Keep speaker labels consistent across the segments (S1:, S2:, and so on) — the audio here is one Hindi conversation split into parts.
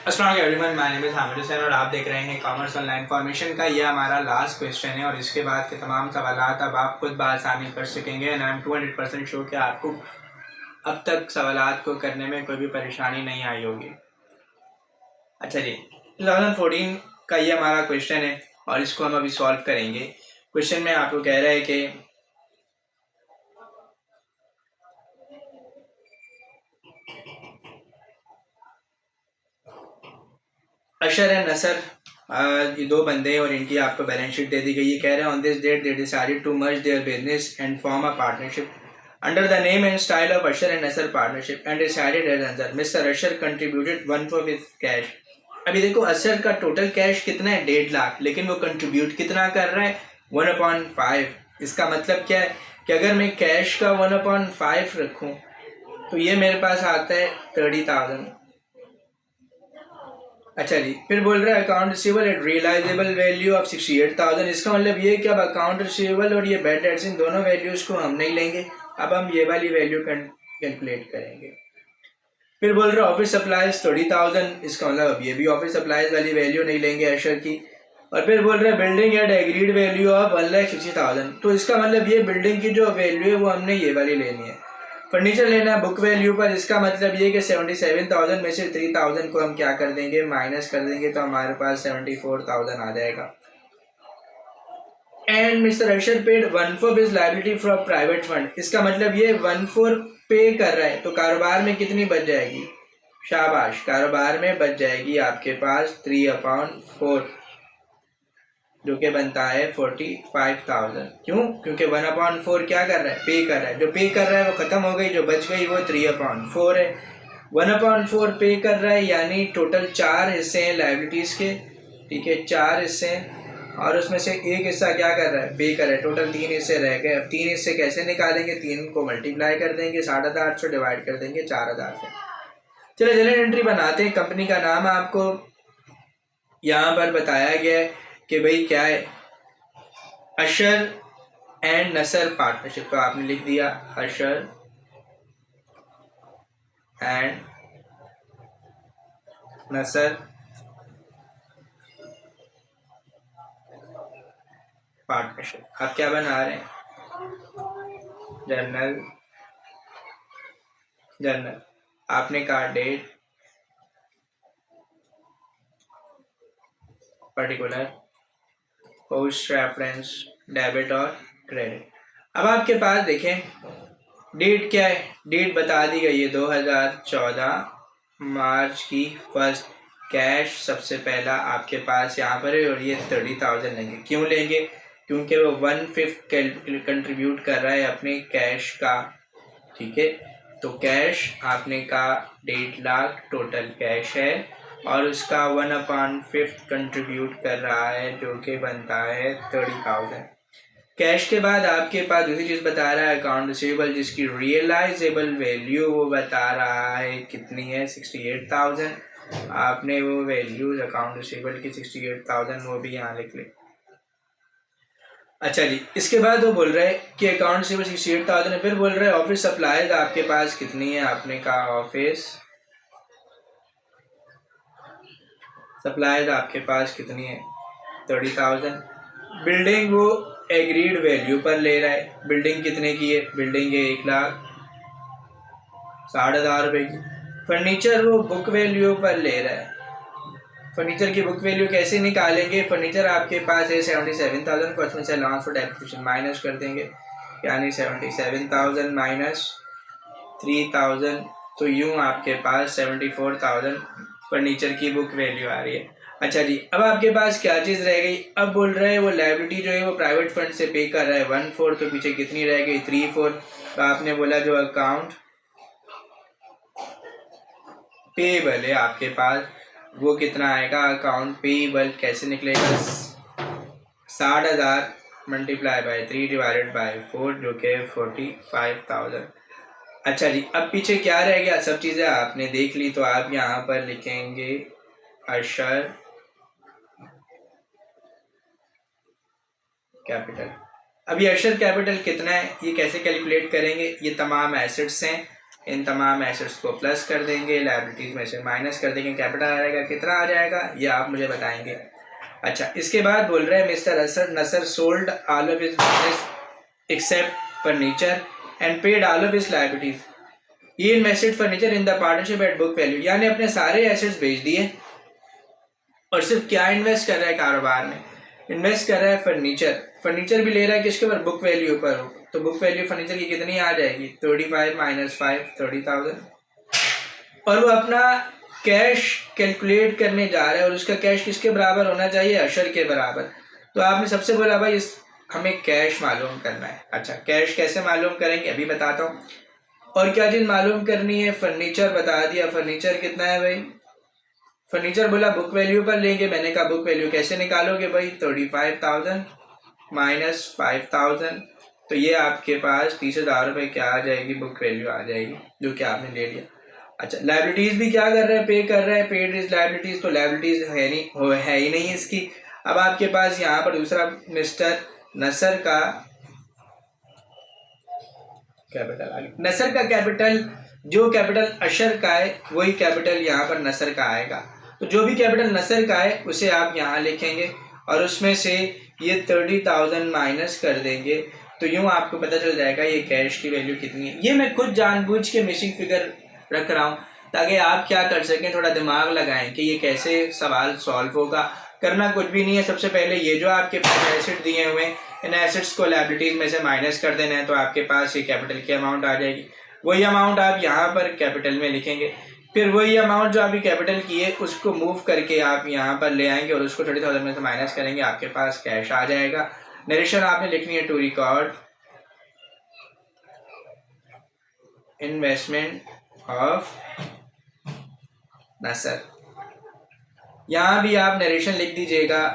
S1: अस्सलाम वालेकुम everyone, my name is Hamid Hussain और आप देख रहे हैं कॉमर्स ऑनलाइन फॉर्मेशन का। ये हमारा लास्ट क्वेश्चन है और इसके बाद के तमाम सवालात अब आप खुद बआसानी कर सकेंगे एंड आई एम 200% श्योर कि आपको अब तक सवालात को करने में कोई भी परेशानी नहीं आई होगी। अच्छा जी, 2014 का ये हमारा क्वेश्चन है और इसको हम अभी सॉल्व करेंगे। क्वेश्चन में आपको कह रहा है कि अशर एंड नसर, ये दो बंदे हैं और इनकी आपको बैलेंस शीट दे दी गई। ये कह रहे हैं on this date they decided to merge their business and form a partnership under the name and style of Ashar and Nasar partnership and decided as answer mister Ashar contributed 1/4 his cash. अभी देखो अशर का टोटल कैश कितना है 1.5 लाख, लेकिन वो कंट्रीब्यूट कितना कर रहा है 1/5। इसका मतलब क्या है कि अगर मैं कैश का 1/5 रखूं तो ये मेरे पास आता है 30,000। अच्छा जी, फिर बोल रहा है account receivable at realisable value of 68,000। इसका मतलब ये कि अब अकाउंट रिसीवेबल और ये बैड डेट्स इन दोनों वैल्यूज को हम नहीं लेंगे, अब हम ये वाली वैल्यू कैलकुलेट करेंगे। फिर बोल रहा है ऑफिस सप्लाईज 30,000। इसका मतलब अब ये भी ऑफिस सप्लाईज वाली वैल्यू नहीं लेंगे अशर की। और फिर बोल रहे हैं building at agreed value of 1,60,000। तो इसका मतलब ये बिल्डिंग की जो वैल्यू है वो हमने ये वाली लेनी है। फर्नीचर लेना है बुक वैल्यू पर। इसका मतलब ये कि 77,000 में से 3,000 को हम क्या कर देंगे, माइनस कर देंगे, तो हमारे पास 74,000 आ जाएगा। And mister Ashar paid 1/4 his liability from private fund. इसका मतलब ये 1/4 पे कर रहा है, तो कारोबार में कितनी बच जाएगी, शाबाश, कारोबार में बच जाएगी आपके पास 3/4, जो कि बनता है 45,000। क्यों? क्योंकि 1/4 क्या कर रहा है, पे कर रहा है। जो पे कर रहा है वो खत्म हो गई, जो बच गई वो 3/4 है। 1/4 पे कर रहा है, यानी टोटल 4 हिस्से हैं लाइबिलिटीज के, ठीक है, 4 हिस्से हैं और उसमें से एक हिस्सा क्या कर रहा है, पे कर रहा है। टोटल 3 हिस्से रह गए। अब 3 हिस्से कैसे निकालेंगे, 3 को मल्टीप्लाई कर देंगे 60,000 से, डिवाइड कर देंगे 4,000 से। चलो जनरल एंट्री बनाते हैं। कंपनी का नाम आपको यहाँ पर बताया गया है कि भाई क्या है, अशर एंड नसर पार्टनरशिप। तो आपने लिख दिया अशर एंड नसर पार्टनरशिप। आप क्या बना रहे हैं, जर्नल। आपने कहा date, particular, post reference, debit और क्रेडिट। अब आपके पास देखें डेट क्या है, डेट बता दी गई है 2014 मार्च की 1। कैश सबसे पहला आपके पास यहाँ पर है और ये 30,000 लेंगे। क्यों लेंगे? क्योंकि वो 1/5 कंट्रीब्यूट कर रहा है अपने कैश का, ठीक है। तो कैश आपने का 1.5 लाख टोटल कैश है और उसका 1/5 कंट्रीब्यूट कर रहा है, जो कि बनता है 30,000। कैश के बाद आपके पास दूसरी चीज़ बता रहा है अकाउंट रिसीवेबल, जिसकी रियलाइजेबल वैल्यू वो बता रहा है कितनी है, 68,000। आपने वो वैल्यूज अकाउंट रिसीवेबल की 68,000 वो भी यहाँ लिख ले। अच्छा जी, इसके बाद वो बोल रहे हैं कि अकाउंट रिसीवेबल 68,000 है। फिर बोल रहे हैं ऑफिस सप्लाईज आपके पास कितनी है, आपने कहा ऑफिस सप्लाईज आपके पास कितनी है 30,000। बिल्डिंग वो एग्रीड वैल्यू पर ले रहा है। बिल्डिंग कितने की है, बिल्डिंग है 1,60,000 रुपये की। फर्नीचर वो बुक वैल्यू पर ले रहा है। फर्नीचर की बुक वैल्यू कैसे निकालेंगे, फर्नीचर आपके पास है 77,000 को उसमें से अलाउंस फॉर डेप्रिसिएशन माइनस कर देंगे, यानी 77,000 माइनस 3,000, तो यूँ आपके पास 74,000 फर्नीचर की बुक वैल्यू आ रही है। अच्छा जी, अब आपके पास क्या चीज़ रह गई, अब बोल रहे हैं वो लायबिलिटी जो है वो प्राइवेट फंड से पे कर रहा है 1/4, तो पीछे कितनी रह गई 3/4। तो आपने बोला जो अकाउंट पेएबल है आपके पास वो कितना आएगा, अकाउंट पेएबल कैसे निकलेगा, 60,000 मल्टीप्लाई बाई 3 डिवाइडेड बाई 4, जो कि 45,000। अच्छा जी, अब पीछे क्या रह गया, सब चीज़ें आपने देख ली, तो आप यहाँ पर लिखेंगे अशर कैपिटल। अब ये अशर कैपिटल कितना है, ये कैसे कैलकुलेट करेंगे, ये तमाम एसेट्स हैं इन तमाम एसेट्स को प्लस कर देंगे, लायबिलिटीज़ में से माइनस कर देंगे, कैपिटल आ जाएगा, कितना आ जाएगा ये आप मुझे बताएंगे। अच्छा, इसके बाद बोल रहे हैं mister Nasar sold all of his business except furniture and paid all of his liabilities. ये invested furniture in the partnership at book value, यानी अपने सारे एसेट्स बेच दिए और सिर्फ क्या इन्वेस्ट कर रहा है कारोबार में, इन्वेस्ट कर रहा है फर्नीचर। फर्नीचर भी ले रहा है किसके ऊपर, बुक वैल्यू पर। तो बुक वैल्यू फर्नीचर की कितनी आ जाएगी, 35 माइनस 5 30,000। और वो अपना कैश कैलकुलेट करने जा रहा है और उसका कैश किसके बराबर होना चाहिए, अशर के बराबर। तो आपने सबसे बोला भाई हमें कैश मालूम करना है। अच्छा, कैश कैसे मालूम करेंगे अभी बताता हूँ। और क्या चीज़ मालूम करनी है, फर्नीचर बता दिया। फर्नीचर कितना है भाई, फर्नीचर बोला बुक वैल्यू पर लेंगे। मैंने कहा बुक वैल्यू कैसे निकालोगे भाई, 35,000 माइनस 5,000, तो ये आपके पास 30,000 रुपये क्या आ जाएगी, बुक वैल्यू आ जाएगी, जो कि आपने ले लिया। अच्छा, लायबिलिटीज़ भी क्या कर रहा है, पे कर रहा है, पेड इज लायबिलिटीज़, तो लायबिलिटीज़ है ही नहीं इसकी। अब आपके पास यहाँ पर दूसरा मिस्टर नसर का कैपिटल आ गया। नसर का कैपिटल, जो कैपिटल अशर का है वही कैपिटल यहाँ पर नसर का आएगा। तो जो भी कैपिटल नसर का है उसे आप यहाँ लिखेंगे और उसमें से ये 30,000 माइनस कर देंगे। तो यूँ आपको पता चल जाएगा ये कैश की वैल्यू कितनी है। ये मैं खुद जानबूझ के मिसिंग फिगर रख रहा हूँ ताकि आप क्या कर सकें, थोड़ा दिमाग लगाएं कि ये कैसे सवाल सॉल्व होगा। करना कुछ भी नहीं है, सबसे पहले ये जो आपके पास एसेट दिए हुए हैं इन एसेट्स को लायबिलिटीज़ में से माइनस कर देना है, तो आपके पास ये कैपिटल की अमाउंट आ जाएगी। वही अमाउंट आप यहाँ पर कैपिटल में लिखेंगे, फिर वही अमाउंट जो अभी कैपिटल की है उसको मूव करके आप यहाँ पर ले आएंगे और उसको 30,000 में से माइनस करेंगे, आपके पास कैश आ जाएगा। नरेशन आपने लिखनी है टू रिकॉर्ड इन्वेस्टमेंट ऑफ नसर। यहाँ भी आप नरेशन लिख दीजिएगा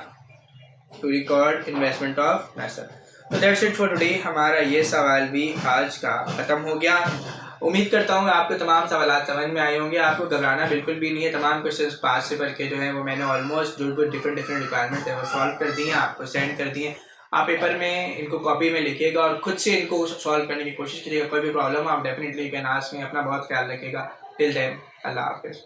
S1: टू रिकॉर्ड इन्वेस्टमेंट ऑफ नसर। तो दैट्स इट फॉर टुडे। हमारा ये सवाल भी आज का ख़त्म हो गया। उम्मीद करता हूँ आपको तमाम सवाल समझ में आए होंगे। आपको घबराना बिल्कुल भी नहीं है। तमाम क्वेश्चंस पास से पढ़ के जो है वो मैंने ऑलमोस्ट जो डिफरेंट रिक्वायरमेंट है वो सॉल्व कर दिए, आपको सेंड कर दिए। आप पेपर में इनको कॉपी में लिखिएगा और खुद से इनको सॉल्व करने की कोशिश कीजिएगा। कोई भी प्रॉब्लम आप डेफिनेटली कैन आस्क मी। अपना बहुत ख्याल रखिएगा। टिल देन, अल्लाह हाफिज़।